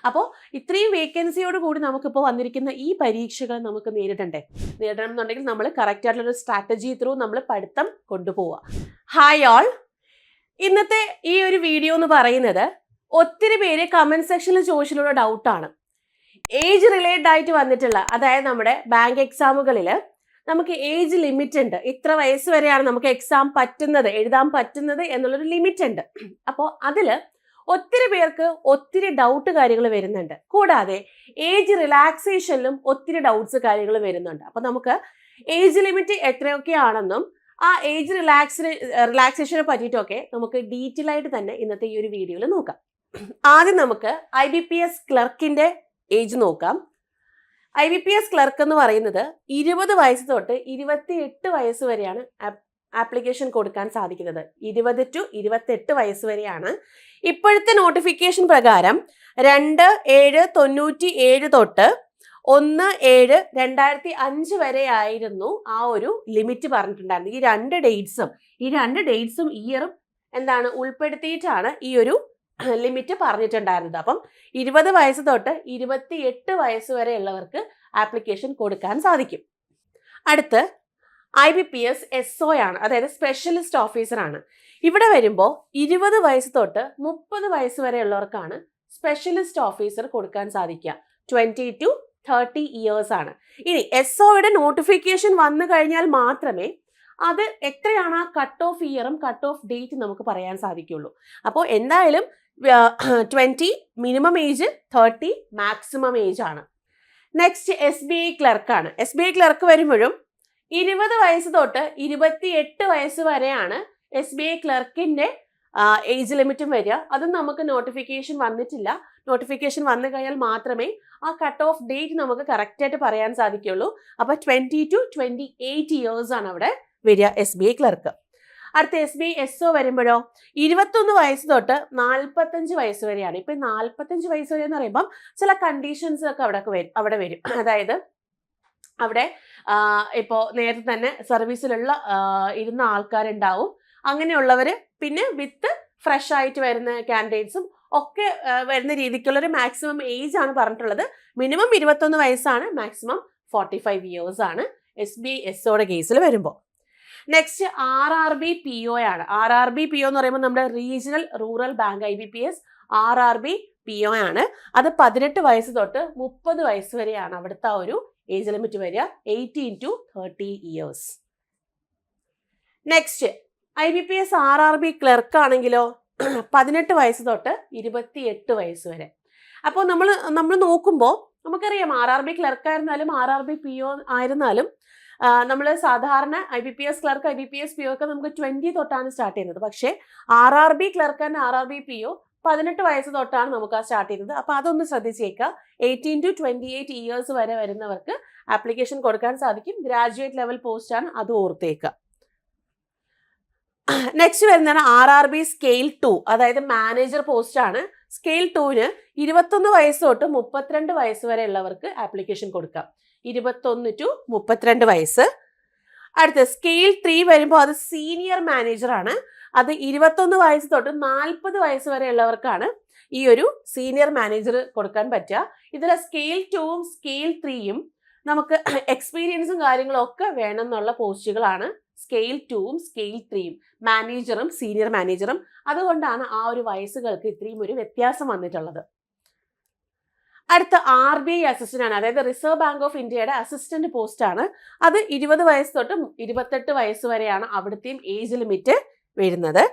അപ്പോൾ ഇത്രയും വേക്കൻസിയോട് കൂടി നമുക്കിപ്പോൾ വന്നിരിക്കുന്ന ഈ പരീക്ഷകൾ നമുക്ക് നേരിടണം എന്നുണ്ടെങ്കിൽ നമ്മൾ കറക്റ്റ് ആയിട്ടുള്ള ഒരു സ്ട്രാറ്റജി ത്രൂ നമ്മൾ പഠിത്തം കൊണ്ടുപോവുക. ഹായ് ഓൾ, ഇന്നത്തെ ഈ ഒരു വീഡിയോ എന്ന് പറയുന്നത് ഒത്തിരി പേര് കമന്റ് സെക്ഷനിൽ ചോദിച്ചിട്ടുള്ള ഡൗട്ടാണ്. ഏജ് റിലേറ്റഡ് ആയിട്ട് വന്നിട്ടുള്ള, അതായത് നമ്മുടെ ബാങ്ക് എക്സാമുകളിൽ നമുക്ക് ഏജ് ലിമിറ്റ് ഉണ്ട്, ഇത്ര വയസ്സ് വരെയാണ് നമുക്ക് എക്സാം എഴുതാൻ പറ്റുന്നത് എന്നുള്ളൊരു ലിമിറ്റ് ഉണ്ട്. അപ്പോൾ അതിൽ ഒത്തിരി പേർക്ക് ഒത്തിരി ഡൗട്ട് കാര്യങ്ങൾ വരുന്നുണ്ട്. കൂടാതെ ഏജ് റിലാക്സേഷനിലും ഒത്തിരി ഡൗട്ട്സ് കാര്യങ്ങൾ വരുന്നുണ്ട്. അപ്പൊ നമുക്ക് ഏജ് ലിമിറ്റ് എത്രയൊക്കെയാണെന്നും ആ ഏജ് റിലാക്സേഷനെ പറ്റിയിട്ടൊക്കെ നമുക്ക് ഡീറ്റെയിൽ ആയിട്ട് തന്നെ ഇന്നത്തെ ഈ ഒരു വീഡിയോയിൽ നോക്കാം. ആദ്യം നമുക്ക് IBPS ക്ലർക്കിന്റെ ഏജ് നോക്കാം. IBPS ക്ലർക്ക് എന്ന് പറയുന്നത് 20 വയസ്സ് തൊട്ട് 28 വയസ്സ് വരെയാണ് ആപ്ലിക്കേഷൻ കൊടുക്കാൻ സാധിക്കുന്നത്. 20 to 28 വയസ്സ് വരെയാണ്. ഇപ്പോഴത്തെ നോട്ടിഫിക്കേഷൻ പ്രകാരം 2/7/97 തൊട്ട് 1/7/2005 വരെ ആയിരുന്നു ആ ഒരു ലിമിറ്റ് പറഞ്ഞിട്ടുണ്ടായിരുന്നത്. ഈ രണ്ട് ഡേറ്റ്സും ഇയറും ഉൾപ്പെടുത്തിയിട്ടാണ് ഈ ഒരു ലിമിറ്റ് പറഞ്ഞിട്ടുണ്ടായിരുന്നത്. അപ്പം 20 വയസ്സ് തൊട്ട് 28 വയസ്സ് വരെ ഉള്ളവർക്ക് ആപ്ലിക്കേഷൻ കൊടുക്കാൻ സാധിക്കും. അടുത്ത് IBPS SO ആണ്, അതായത് സ്പെഷ്യലിസ്റ്റ് ഓഫീസർ ആണ്. ഇവിടെ വരുമ്പോൾ 20 വയസ്സ് തൊട്ട് 30 വയസ്സ് വരെ ഉള്ളവർക്കാണ് സ്പെഷ്യലിസ്റ്റ് ഓഫീസർ കൊടുക്കാൻ സാധിക്കുക. 20 to 30 ഇയേഴ്സ് ആണ്. ഇനി SOയുടെ നോട്ടിഫിക്കേഷൻ വന്നു കഴിഞ്ഞാൽ മാത്രമേ അത് എത്രയാണ് ആ കട്ട് ഓഫ് ഇയറും കട്ട് ഓഫ് ഡേറ്റ് നമുക്ക് പറയാൻ സാധിക്കുള്ളൂ. അപ്പോൾ എന്തായാലും 20 മിനിമം ഏജ്, 30 മാക്സിമം ഏജ് ആണ്. നെക്സ്റ്റ് SBI ക്ലർക്കാണ്. SBI ക്ലർക്ക് വരുമ്പോഴും 20 വയസ്സ് തൊട്ട് 28 വയസ്സ് വരെയാണ് SBI ക്ലർക്കിന്റെ ഏജ് ലിമിറ്റും വരിക. അതും നമുക്ക് നോട്ടിഫിക്കേഷൻ വന്നിട്ടില്ല. നോട്ടിഫിക്കേഷൻ വന്നു കഴിഞ്ഞാൽ മാത്രമേ ആ കട്ട് ഓഫ് ഡേറ്റ് നമുക്ക് കറക്റ്റ് ആയിട്ട് പറയാൻ സാധിക്കുള്ളൂ. അപ്പൊ 20 to 28 ഇയേഴ്സ് ആണ് അവിടെ വരിക SBI ക്ലർക്ക്. അടുത്ത SBI SO വരുമ്പോഴോ 21 വയസ്സ് തൊട്ട് 45 വയസ്സ് വരെയാണ്. ഇപ്പൊ 45 വയസ്സ് വരെ എന്ന് പറയുമ്പോൾ ചില കണ്ടീഷൻസ് ഒക്കെ അവിടെ വരും. അതായത് അവിടെ ഇപ്പോൾ നേരത്തെ തന്നെ സർവീസിലുള്ള ഇരുന്ന ആൾക്കാരുണ്ടാവും. അങ്ങനെയുള്ളവർ, പിന്നെ വിത്ത് ഫ്രഷ് ആയിട്ട് വരുന്ന കാൻഡിഡേറ്റ്സും ഒക്കെ വരുന്ന രീതിക്കുള്ളൊരു മാക്സിമം ഏജ് ആണ് പറഞ്ഞിട്ടുള്ളത്. മിനിമം 21 വയസ്സാണ്, മാക്സിമം 45 ഇയേഴ്സ് ആണ് SBI SOയുടെ കേസിൽ വരുമ്പോൾ. നെക്സ്റ്റ് RRB PO ആണ്. RRB PO എന്ന് പറയുമ്പോൾ നമ്മുടെ regional rural bank IBPS RRB PO ആണ്. അത് 18 വയസ്സ് തൊട്ട് 30 വയസ്സ് വരെയാണ് അവിടുത്തെ ഒരു ഏജ് ലിമിറ്റ് വരിക. 18 to 30 years. Next IBPS RRB clerk ആണെങ്കിലോ 18 വയസ്സ് തൊട്ട് 28 വയസ്സ് വരെ. അപ്പോൾ നമ്മൾ നോക്കുമ്പോൾ നമുക്കറിയാം, RRB ക്ലർക്ക് ആയിരുന്നാലും RRB PO ആയിരുന്നാലും നമ്മൾ സാധാരണ IBPS ക്ലർക്ക് IBPS PO ഒക്കെ നമുക്ക് 20 തൊട്ടാണ് സ്റ്റാർട്ട് ചെയ്യുന്നത്. പക്ഷേ RRB clerk and RRB PO 18 വയസ്സ് തൊട്ടാണ് നമുക്ക് സ്റ്റാർട്ട് ചെയ്യുന്നത്. അപ്പൊ അതൊന്ന് ശ്രദ്ധിച്ചേക്കുക. 18 to 28 ഇയേഴ്സ് വരെ വരുന്നവർക്ക് ആപ്ലിക്കേഷൻ കൊടുക്കാൻ സാധിക്കും. ഗ്രാജുവേറ്റ് ലെവൽ പോസ്റ്റ് ആണ്, അത് ഓർത്തേക്കുക. നെക്സ്റ്റ് വരുന്നതാണ് RRB സ്കെയിൽ 2, അതായത് മാനേജർ പോസ്റ്റ് ആണ്. സ്കെയിൽ 2ന് 21 വയസ്സ് തൊട്ട് 32 വയസ്സ് വരെ ഉള്ളവർക്ക് ആപ്ലിക്കേഷൻ കൊടുക്കാം. 21 to 32 വയസ്സ്. അടുത്ത സ്കെയിൽ 3 വരുമ്പോൾ അത് സീനിയർ മാനേജർ ആണ്. അത് 21 വയസ്സ് തൊട്ട് 40 വയസ്സ് വരെ ഉള്ളവർക്കാണ് ഈ ഒരു സീനിയർ മാനേജർ കൊടുക്കാൻ പറ്റുക. ഇതിലെ സ്കെയിൽ 2ഉം സ്കെയിൽ 3യും നമുക്ക് എക്സ്പീരിയൻസും കാര്യങ്ങളും ഒക്കെ വേണം എന്നുള്ള പോസ്റ്റുകളാണ്. സ്കെയിൽ 2ഉം സ്കെയിൽ 3യും മാനേജറും സീനിയർ മാനേജറും. അതുകൊണ്ടാണ് ആ ഒരു വയസ്സുകൾക്ക് ഇത്രയും ഒരു വ്യത്യാസം വന്നിട്ടുള്ളത്. അടുത്ത RBI അസിസ്റ്റന്റ് ആണ്, അതായത് റിസർവ് ബാങ്ക് ഓഫ് ഇന്ത്യയുടെ അസിസ്റ്റന്റ് പോസ്റ്റ് ആണ്. അത് 20 വയസ്സ് തൊട്ട് 28 വയസ്സ് വരെയാണ് അവിടുത്തെയും ഏജ് ലിമിറ്റ് വരുന്നത്.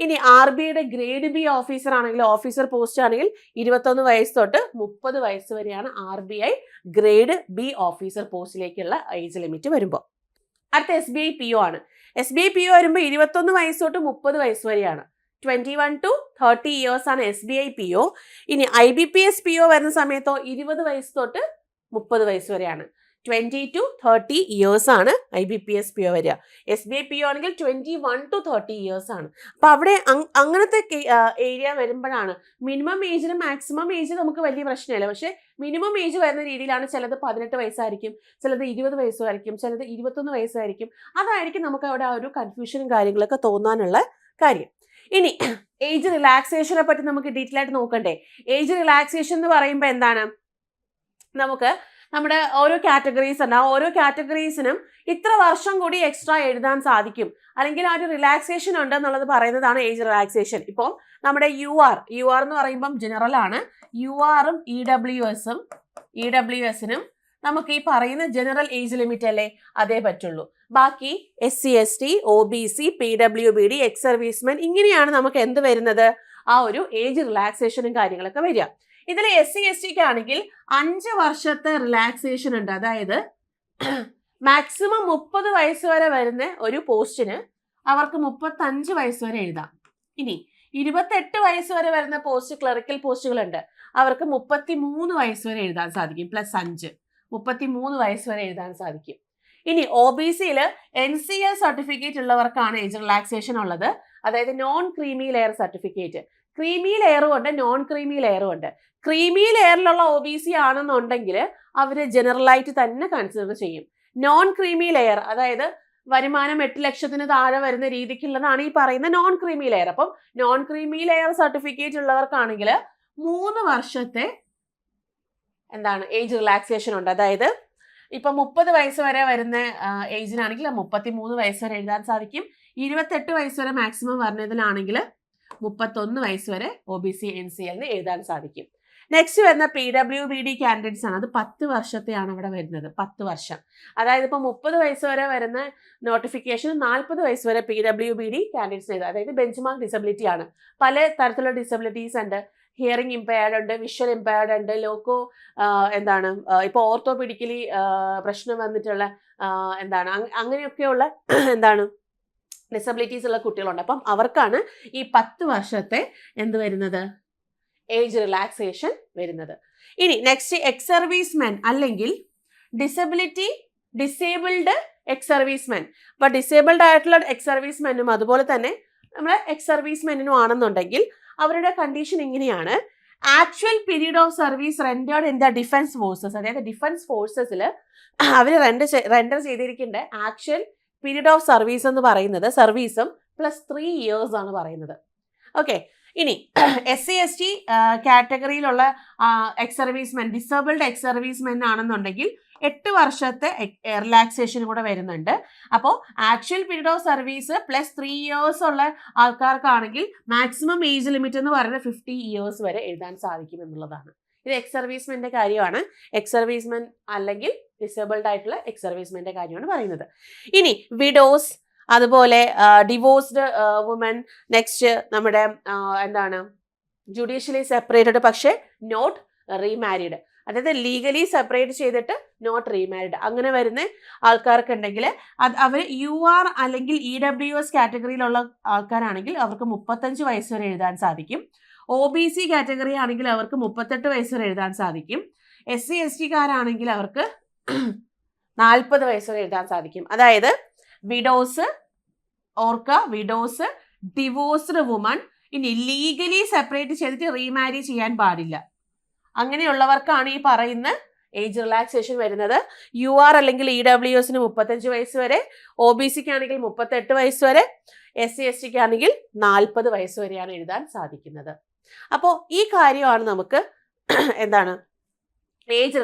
ഇനി RBIയുടെ ഗ്രേഡ് B ഓഫീസർ ആണെങ്കിൽ, ഓഫീസർ പോസ്റ്റ് ആണെങ്കിൽ 21 വയസ്സ് തൊട്ട് 30 വയസ്സ് വരെയാണ് RBI ഗ്രേഡ് B ഓഫീസർ പോസ്റ്റിലേക്കുള്ള ഏജ് ലിമിറ്റ് വരുമ്പോൾ. അടുത്ത SBI PO ആണ്. SBI PO വരുമ്പോൾ 21 വയസ്സ് തൊട്ട് 30 വയസ്സ് വരെയാണ്. 21 to 30 ഇയേഴ്സ് ആണ് SBI PO. ഇനി IBPS PO വരുന്ന സമയത്തോ 20 വയസ്സ് തൊട്ട് 30 വയസ്സ് വരെയാണ്. 20 to 30 ഇയേഴ്സ് ആണ് IBPS PO വരിക. SBI PO ആണെങ്കിൽ 21 to 30 ഇയേഴ്സ് ആണ്. അപ്പൊ അവിടെ അങ്ങനത്തെ ഏരിയ വരുമ്പോഴാണ് മിനിമം ഏജിനും മാക്സിമം ഏജ് നമുക്ക് വലിയ പ്രശ്നമില്ല. പക്ഷെ മിനിമം ഏജ് വരുന്ന രീതിയിലാണ് ചിലത് 18 വയസ്സായിരിക്കും, ചിലത് 20 വയസ്സായിരിക്കും, ചിലത് 21 വയസ്സായിരിക്കും. അതായിരിക്കും നമുക്ക് അവിടെ ആ ഒരു കൺഫ്യൂഷനും കാര്യങ്ങളൊക്കെ തോന്നാനുള്ള കാര്യം. ഇനി ഏജ് റിലാക്സേഷനെ പറ്റി നമുക്ക് ഡീറ്റെയിൽ ആയിട്ട് നോക്കണ്ടേ. ഏജ് റിലാക്സേഷൻ എന്ന് പറയുമ്പോൾ എന്താണ്, നമുക്ക് നമ്മുടെ ഓരോ കാറ്റഗറീസ് ഉണ്ട്, ആ ഓരോ കാറ്റഗറീസിനും ഇത്ര വർഷം കൂടി എക്സ്ട്രാ എഴുതാൻ സാധിക്കും, അല്ലെങ്കിൽ ആ ഒരു റിലാക്സേഷൻ ഉണ്ട് എന്നുള്ളത് പറയുന്നതാണ് ഏജ് റിലാക്സേഷൻ. ഇപ്പോൾ നമ്മുടെ യു ആർ എന്ന് പറയുമ്പം ജനറൽ ആണ്. യു ആറും ഇ ഡബ്ല്യു എസിനും നമുക്ക് ഈ പറയുന്ന ജനറൽ ഏജ് ലിമിറ്റ് അല്ലേ, അതേ പറ്റുള്ളൂ. ബാക്കി SC ST OBC PWBD ex servicemen ഇങ്ങനെയാണ് നമുക്ക് എന്ത് വരുന്നത്, ആ ഒരു ഏജ് റിലാക്സേഷനും കാര്യങ്ങളൊക്കെ വരിക. ഇതിൽ SC STക്ക് ആണെങ്കിൽ 5 വർഷത്തെ റിലാക്സേഷൻ ഉണ്ട്. അതായത് മാക്സിമം 30 വയസ്സ് വരെ വരുന്ന ഒരു പോസ്റ്റിന് അവർക്ക് 35 വയസ്സ് വരെ എഴുതാം. ഇനി 28 വയസ്സ് വരെ വരുന്ന പോസ്റ്റ് ക്ലറിക്കൽ പോസ്റ്റുകളുണ്ട്, അവർക്ക് 33 വയസ്സ് വരെ എഴുതാൻ സാധിക്കും, +5 33 വയസ്സ് വരെ എഴുതാൻ സാധിക്കും. ഇനി OBCയിൽ NCL സർട്ടിഫിക്കറ്റ് ഉള്ളവർക്കാണ് ഏജ് റിലാക്സേഷൻ ഉള്ളത്. അതായത് non creamy layer certificate. Creamy ലെയറും ഉണ്ട്, നോൺ ക്രീമി ലെയറും ഉണ്ട്. ക്രീമി ലെയറിലുള്ള OBC ആണെന്നുണ്ടെങ്കിൽ അവർ ജനറലായിട്ട് തന്നെ കൺസിഡർ ചെയ്യും. നോൺ ക്രീമി ലെയർ, അതായത് വരുമാനം 8 ലക്ഷത്തിന് താഴെ വരുന്ന രീതിക്കുള്ളതാണ് ഈ പറയുന്ന നോൺ ക്രീമി ലെയർ. അപ്പം നോൺ ക്രീമി ലെയർ സർട്ടിഫിക്കറ്റ് ഉള്ളവർക്കാണെങ്കിൽ 3 വർഷത്തെ ഏജ് റിലാക്സേഷൻ ഉണ്ട്. അതായത് ഇപ്പൊ 30 വയസ്സ് വരെ വരുന്ന ഏജിനാണെങ്കിൽ 33 വയസ്സ് വരെ എഴുതാൻ സാധിക്കും. 28 വയസ്സ് വരെ മാക്സിമം വരുന്നതിനാണെങ്കിൽ 31 വയസ്സ് വരെ OBC NCLന് എഴുതാൻ സാധിക്കും. നെക്സ്റ്റ് വരുന്ന PWBD കാൻഡിഡേറ്റ്സ് ആണ്. അത് 10 വർഷത്തെയാണ് ഇവിടെ വരുന്നത്, 10 വർഷം. അതായത് ഇപ്പോൾ 30 വയസ്സ് വരെ വരുന്ന നോട്ടിഫിക്കേഷൻ 40 വയസ്സ് വരെ PWBD കാൻഡിഡേറ്റ്സ് എഴുതാം. അതായത് ബെഞ്ച് മാർക്ക് ഡിസബിലിറ്റി ആണ്. പല തരത്തിലുള്ള ഡിസബിലിറ്റീസ് ഉണ്ട്. ഹിയറിംഗ് ഇമ്പയർഡ് ഉണ്ട്, വിഷ്വൽ ഇമ്പയർഡ് ഉണ്ട്, ലോക്കോ ഇപ്പോൾ ഓർത്തോപെഡിക്കലി പ്രശ്നം വന്നിട്ടുള്ള അങ്ങനെയൊക്കെയുള്ള ഡിസബിലിറ്റീസ് ഉള്ള കുട്ടികളുണ്ട്. അപ്പം അവർക്കാണ് ഈ 10 വർഷത്തെ വരുന്നത്, ഏജ് റിലാക്സേഷൻ വരുന്നത്. ഇനി നെക്സ്റ്റ് എക്സ് സർവീസ്മെൻ അല്ലെങ്കിൽ ഡിസേബിൾഡ് എക്സ് സർവീസ്മെൻ. അപ്പൊ ഡിസേബിൾഡ് ആയിട്ടുള്ള എക്സ് സർവീസ്മെനും അതുപോലെ തന്നെ നമ്മളെ എക്സ് സർവീസ്മെനും ആണെന്നുണ്ടെങ്കിൽ അവരുടെ കണ്ടീഷൻ ഇങ്ങനെയാണ്. Actual period of service rendered in the defence forces. അതായത് ഡിഫൻസ് ഫോഴ്സസിൽ അവർ റെൻഡർ ചെയ്തിരിക്കേണ്ട ആക്ച്വൽ പീരീഡ് ഓഫ് സർവീസ് എന്ന് പറയുന്നത് സർവീസും +3 years ആണ് പറയുന്നത്. ഓക്കെ. ഇനി SC ST കാറ്റഗറിയിലുള്ള ex servicemen, disabled ex servicemen ആണെന്നുണ്ടെങ്കിൽ 8 വർഷത്തെ റിലാക്സേഷൻ കൂടെ വരുന്നുണ്ട്. അപ്പോൾ actual period of service +3 years ഉള്ള ആൾക്കാർക്കാണെങ്കിൽ മാക്സിമം ഏജ് ലിമിറ്റ് എന്ന് പറയുന്നത് 50 years വരെ എഴുതാൻ സാധിക്കും എന്നുള്ളതാണ്. ഇത് എക്സ് സർവീസ്മെന്റെ കാര്യമാണ്. എക്സ് സർവീസ്മെൻ അല്ലെങ്കിൽ ഡിസേബിൾഡ് ആയിട്ടുള്ള എക്സ് സർവീസ്മെന്റെ കാര്യമാണ് പറയുന്നത്. ഇനി വിഡോസ്, അതുപോലെ ഡിവോഴ്സ്ഡ് വുമൻ, നെക്സ്റ്റ് നമ്മുടെ ജുഡീഷ്യലി സെപ്പറേറ്റഡ് പക്ഷേ നോട്ട് റീമാരീഡ്. അതായത് ലീഗലി സെപ്പറേറ്റ് ചെയ്തിട്ട് നോട്ട് റീമാരീഡ് അങ്ങനെ വരുന്ന ആൾക്കാർക്കുണ്ടെങ്കിൽ അവർ UR അല്ലെങ്കിൽ EWS കാറ്റഗറിയിലുള്ള ആൾക്കാരാണെങ്കിൽ അവർക്ക് 35 വയസ്സ് വരെ എഴുതാൻ സാധിക്കും. OBC കാറ്റഗറി ആണെങ്കിൽ അവർക്ക് 38 വയസ്സ് വരെ എഴുതാൻ സാധിക്കും. SC ST കാരാണെങ്കിൽ അവർക്ക് 40 വയസ്സ് വരെ എഴുതാൻ സാധിക്കും. അതായത് വിഡോസ്, ഡിവോഴ്സ്ഡ് വുമൺ, ഇനി ലീഗലി സെപ്പറേറ്റ് ചെയ്തിട്ട് റീമാരി ചെയ്യാൻ പാടില്ല. അങ്ങനെയുള്ളവർക്കാണ് ഈ പറയുന്ന ഏജ് റിലാക്സേഷൻ വരുന്നത്. UR അല്ലെങ്കിൽ EWSന് 35 വയസ്സ് വരെ, OBCക്ക് ആണെങ്കിൽ 38 വയസ്സ് വരെ, SC STക്ക് ആണെങ്കിൽ 40 വയസ്സ് വരെയാണ് എഴുതാൻ സാധിക്കുന്നത്. അപ്പോൾ ഈ കാര്യമാണ് നമുക്ക് ഏജ്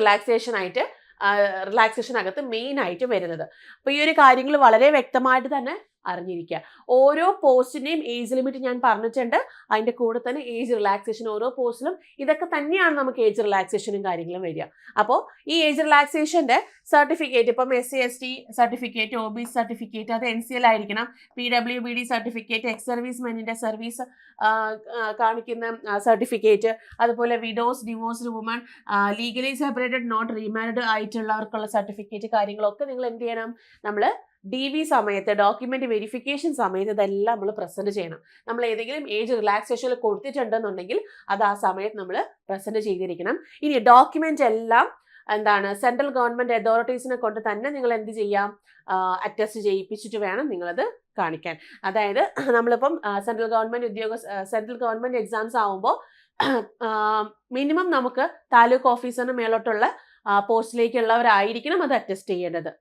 റിലാക്സേഷനകത്ത് മെയിൻ ആയിട്ട് വരുന്നത്. അപ്പോൾ ഈ ഒരു കാര്യങ്ങൾ വളരെ വ്യക്തമായിട്ട് തന്നെ അറിഞ്ഞിരിക്കുക. ഓരോ പോസ്റ്റിന്റെയും ഏജ് ലിമിറ്റ് ഞാൻ പറഞ്ഞിട്ടുണ്ട്. അതിന്റെ കൂടെ തന്നെ ഏജ് റിലാക്സേഷൻ ഓരോ പോസ്റ്റിലും ഇതൊക്കെ തന്നെയാണ് നമുക്ക് ഏജ് റിലാക്സേഷനും കാര്യങ്ങളും വരിക. അപ്പോൾ ഈ ഏജ് റിലാക്സേഷന്റെ സർട്ടിഫിക്കറ്റ് ഇപ്പം SC ST certificate, OBC certificate അത് NCL ആയിരിക്കണം. PWBD സർട്ടിഫിക്കറ്റ്, എക്സ് സർവീസ്മെനിന്റെ സർവീസ് കാണിക്കുന്ന സർട്ടിഫിക്കറ്റ്, അതുപോലെ widows, divorced woman, legally separated not remarried ആയിട്ടുള്ളവർക്കുള്ള സർട്ടിഫിക്കറ്റ് കാര്യങ്ങളൊക്കെ നിങ്ങൾ എന്ത് ചെയ്യണം, നമ്മൾ DV സമയത്ത് ഡോക്യുമെന്റ് വെരിഫിക്കേഷൻ സമയത്ത് ഇതെല്ലാം നമ്മൾ പ്രസന്റ് ചെയ്യണം. നമ്മൾ ഏതെങ്കിലും ഏജ് റിലാക്സേഷനിൽ കൊടുത്തിട്ടുണ്ടെന്നുണ്ടെങ്കിൽ അത് ആ സമയത്ത് നമ്മൾ പ്രസന്റ് ചെയ്തിരിക്കണം. ഇനി ഡോക്യുമെന്റ് എല്ലാം സെൻട്രൽ ഗവൺമെന്റ് അതോറിറ്റീസിനെ കൊണ്ട് തന്നെ നിങ്ങൾ എന്ത് ചെയ്യാം, അറ്റസ്റ്റ് ചെയ്യിപ്പിച്ചിട്ട് വേണം നിങ്ങളത് കാണിക്കാൻ. അതായത് നമ്മളിപ്പം സെൻട്രൽ ഗവൺമെന്റ് എക്സാംസ് ആവുമ്പോൾ മിനിമം നമുക്ക് താലൂക്ക് ഓഫീസറിന് മേലോട്ടുള്ള പോസ്റ്റിലേക്കുള്ളവരായിരിക്കണം അത് അറ്റസ്റ്റ് ചെയ്യേണ്ടത്.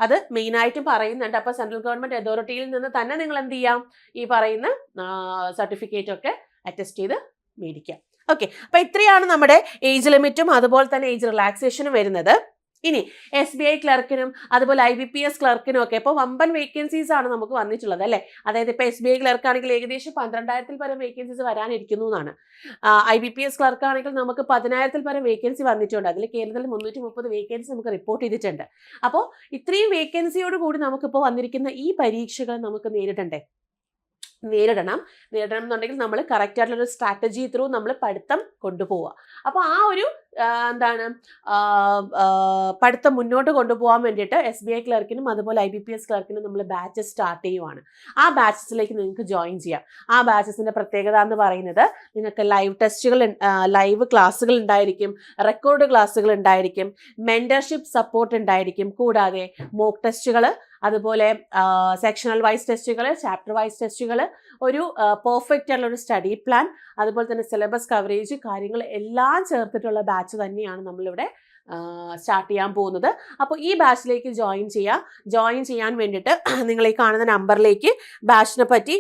അത് മെയിനായിട്ടും പറയുന്നുണ്ട്. അപ്പോൾ സെൻട്രൽ ഗവൺമെന്റ് അതോറിറ്റിയിൽ നിന്ന് തന്നെ നിങ്ങൾ എന്ത് ചെയ്യാം, ഈ പറയുന്ന സർട്ടിഫിക്കറ്റ് ഒക്കെ അറ്റസ്റ്റ് ചെയ്ത് മേടിക്കാം. ഓക്കെ, അപ്പൊ ഇത്രയാണ് നമ്മുടെ ഏജ് ലിമിറ്റും അതുപോലെ തന്നെ ഏജ് റിലാക്സേഷനും വരുന്നത്. ഇനി SBI ക്ലർക്കിനും അതുപോലെ IBPS ക്ലർക്കിനും ഒക്കെ ഇപ്പോൾ വമ്പൻ വേക്കൻസീസ് ആണ് നമുക്ക് വന്നിട്ടുള്ളത് അല്ലേ. അതായത് ഇപ്പോൾ SBI ക്ലർക്ക് ആണെങ്കിൽ ഏകദേശം 12,000 പരം വേക്കൻസീസ് വരാനിരിക്കുന്നു എന്നാണ്. IBPS ക്ലർക്ക് ആണെങ്കിൽ നമുക്ക് 10,000 പരം വേക്കൻസി വന്നിട്ടുണ്ട്. അതിൽ കേരളത്തിൽ 330 വേക്കൻസി നമുക്ക് റിപ്പോർട്ട് ചെയ്തിട്ടുണ്ട്. അപ്പോൾ ഇത്രയും വേക്കൻസിയോട് കൂടി നമുക്കിപ്പോൾ വന്നിരിക്കുന്ന ഈ പരീക്ഷകൾ നമുക്ക് നേരിടണം എന്നുണ്ടെങ്കിൽ നമ്മൾ കറക്റ്റ് ആയിട്ടുള്ള ഒരു സ്ട്രാറ്റജി ത്രൂ നമ്മൾ പഠിത്തം കൊണ്ടുപോവുക. അപ്പോൾ ആ ഒരു പഠിത്തം മുന്നോട്ട് കൊണ്ടുപോകാൻ വേണ്ടിയിട്ട് SBI ക്ലർക്കിനും അതുപോലെ IBPS ക്ലർക്കിനും നമ്മൾ ബാച്ചസ് സ്റ്റാർട്ട് ചെയ്യുവാണ്. ആ ബാച്ചസിലേക്ക് നിങ്ങൾക്ക് ജോയിൻ ചെയ്യാം. ആ ബാച്ചസിന്റെ പ്രത്യേകത എന്ന് പറയുന്നത് നിങ്ങൾക്ക് ലൈവ് ക്ലാസ്സുകൾ ഉണ്ടായിരിക്കും, റെക്കോർഡ് ക്ലാസ്സുകൾ ഉണ്ടായിരിക്കും, മെന്റർഷിപ്പ് സപ്പോർട്ട് ഉണ്ടായിരിക്കും, കൂടാതെ മോക്ക് ടെസ്റ്റുകൾ, അതുപോലെ സെക്ഷണൽ വൈസ് ടെസ്റ്റുകൾ, ചാപ്റ്റർ വൈസ് ടെസ്റ്റുകൾ, ഒരു പെർഫെക്റ്റ് ആയിട്ടുള്ള ഒരു സ്റ്റഡി പ്ലാൻ, അതുപോലെ തന്നെ സിലബസ് കവറേജ് കാര്യങ്ങൾ എല്ലാം ചേർത്തിട്ടുള്ള ബാച്ച് തന്നെയാണ് നമ്മളിവിടെ സ്റ്റാർട്ട് ചെയ്യാൻ പോകുന്നത്. അപ്പോൾ ഈ ബാച്ചിലേക്ക് ജോയിൻ ചെയ്യാൻ വേണ്ടിയിട്ട് നിങ്ങൾ ഈ കാണുന്ന നമ്പറിലേക്ക് ബാച്ചിനെ പറ്റി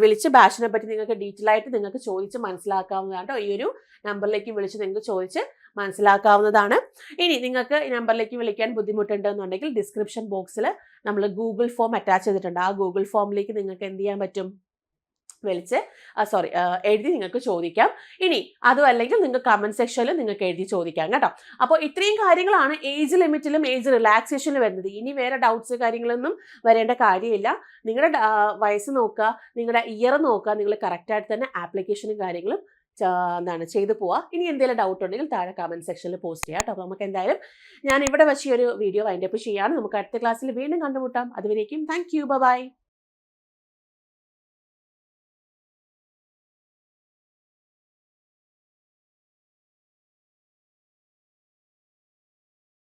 വിളിച്ച് ബാച്ചിനെ പറ്റി നിങ്ങൾക്ക് ഡീറ്റെയിൽ ആയിട്ട് നിങ്ങൾക്ക് ചോദിച്ച് മനസ്സിലാക്കാവുന്നതാണ് കേട്ടോ. ഈ ഒരു നമ്പറിലേക്ക് വിളിച്ച് നിങ്ങൾക്ക് ചോദിച്ച് മനസ്സിലാക്കാവുന്നതാണ്. ഇനി നിങ്ങൾക്ക് ഈ നമ്പറിലേക്ക് വിളിക്കാൻ ബുദ്ധിമുട്ടുണ്ടെന്നുണ്ടെങ്കിൽ ഡിസ്ക്രിപ്ഷൻ ബോക്സിൽ നമ്മൾ ഗൂഗിൾ ഫോം അറ്റാച്ച് ചെയ്തിട്ടുണ്ട്. ആ ഗൂഗിൾ ഫോമിലേക്ക് നിങ്ങൾക്ക് എന്ത് ചെയ്യാൻ പറ്റും, എഴുതി നിങ്ങൾക്ക് ചോദിക്കാം. ഇനി അതും അല്ലെങ്കിൽ നിങ്ങൾക്ക് കമന്റ് സെക്ഷനിൽ നിങ്ങൾക്ക് എഴുതി ചോദിക്കാം കേട്ടോ. അപ്പോൾ ഇത്രയും കാര്യങ്ങളാണ് ഏജ് ലിമിറ്റിലും ഏജ് റിലാക്സേഷനിലും വരുന്നത്. ഇനി വേറെ ഡൗട്ട്സ് കാര്യങ്ങളൊന്നും വരേണ്ട കാര്യമില്ല. നിങ്ങളുടെ വയസ്സ് നോക്കുക, നിങ്ങളുടെ ഇയർ നോക്കുക, നിങ്ങൾ കറക്റ്റായിട്ട് തന്നെ ആപ്ലിക്കേഷനും കാര്യങ്ങളും ചെയ്തു പോവുക. ഇനി എന്തെങ്കിലും ഡൗട്ട് ഉണ്ടെങ്കിൽ താഴെ കമന്റ് സെക്ഷനിൽ പോസ്റ്റ് ചെയ്യാം കേട്ടോ. അപ്പോൾ നമുക്ക് എന്തായാലും ഞാൻ ഇവിടെ വെച്ച് ഈ ഒരു വീഡിയോ വൈൻഡപ്പ് ചെയ്യാണ്. നമുക്ക് അടുത്ത ക്ലാസ്സിൽ വീണ്ടും കണ്ടുമുട്ടാം. അതുവരേക്കും താങ്ക് യു, ബൈ.